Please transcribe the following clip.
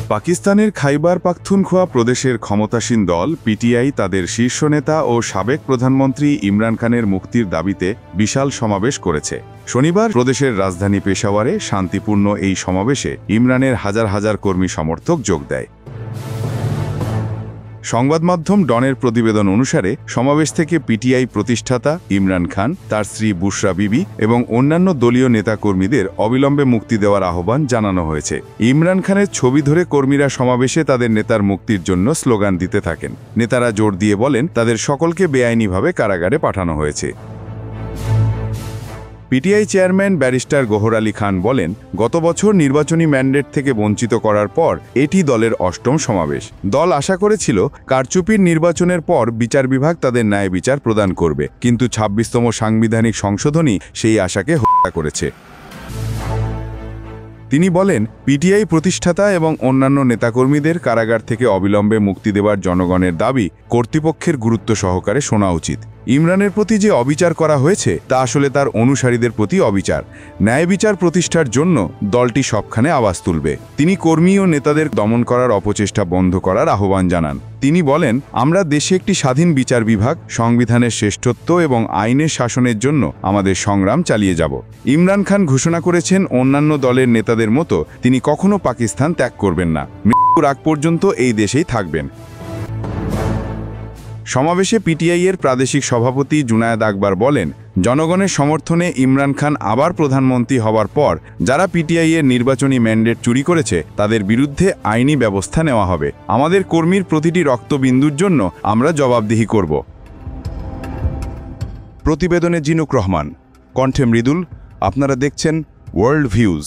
পাকিস্তানের খাইবার পাখতুনখোয়া প্রদেশের ক্ষমতাসীন দল পিটিআই তাদের শীর্ষ নেতা ও সাবেক প্রধানমন্ত্রী ইমরান খানের মুক্তির দাবিতে বিশাল সমাবেশ করেছে। শনিবার প্রদেশের রাজধানী পেশাওয়ারে শান্তিপূর্ণ এই সমাবেশে ইমরানের হাজার হাজার কর্মী সমর্থক যোগ দেয়। সংবাদ মাধ্যম ডনের প্রতিবেদন অনুসারে সমাবেশ থেকে পিটিআই প্রতিষ্ঠাতা ইমরান খান, তার স্ত্রী বুশরা বিবি এবং অন্যান্য দলীয় নেতাকর্মীদের অবিলম্বে মুক্তি দেওয়ার আহ্বান জানানো হয়েছে। ইমরান খানের ছবি ধরে কর্মীরা সমাবেশে তাদের নেতার মুক্তির জন্য স্লোগান দিতে থাকেন। নেতারা জোর দিয়ে বলেন তাদের সকলকে বেআইনিভাবে কারাগারে পাঠানো হয়েছে। পিটিআই চেয়ারম্যান ব্যারিস্টার গহর আলী খান বলেন, গত বছর নির্বাচনী ম্যান্ডেট থেকে বঞ্চিত করার পর এটি দলের অষ্টম সমাবেশ। দল আশা করেছিল কারচুপির নির্বাচনের পর বিচার বিভাগ তাদের ন্যায় বিচার প্রদান করবে, কিন্তু ২৬তম সাংবিধানিক সংশোধনী সেই আশাকে হত্যা করেছে। তিনি বলেন, পিটিআই প্রতিষ্ঠাতা এবং অন্যান্য নেতাকর্মীদের কারাগার থেকে অবিলম্বে মুক্তি দেওয়ার জনগণের দাবি কর্তৃপক্ষের গুরুত্ব সহকারে শোনা উচিত। ইমরানের প্রতি যে অবিচার করা হয়েছে তা আসলে তার অনুসারীদের প্রতি অবিচার। ন্যায় বিচার প্রতিষ্ঠার জন্য দলটি সবখানে আওয়াজ তুলবে। তিনি কর্মী ও নেতাদের দমন করার অপচেষ্টা বন্ধ করার আহ্বান জানান। তিনি বলেন, আমরা দেশে একটি স্বাধীন বিচার বিভাগ, সংবিধানের শ্রেষ্ঠত্ব এবং আইনের শাসনের জন্য আমাদের সংগ্রাম চালিয়ে যাব। ইমরান খান ঘোষণা করেছেন, অন্যান্য দলের নেতাদের মতো তিনি কখনো পাকিস্তান ত্যাগ করবেন না, মৃত্যুর আগ পর্যন্ত এই দেশেই থাকবেন। সমাবেশে পিটিআই-এর প্রাদেশিক সভাপতি জুনায়েদ আকবর বলেন, জনগণের সমর্থনে ইমরান খান আবার প্রধানমন্ত্রী হওয়ার পর যারা পিটিআই-এর নির্বাচনী ম্যান্ডেট চুরি করেছে তাদের বিরুদ্ধে আইনি ব্যবস্থা নেওয়া হবে। আমাদের কর্মীর প্রতিটি রক্তবিন্দুর জন্য আমরা জবাবদিহি করব। প্রতিবেদনে জিনুক রহমান, কণ্ঠে মৃদুল। আপনারা দেখছেন ওয়ার্ল্ড ভিউজ।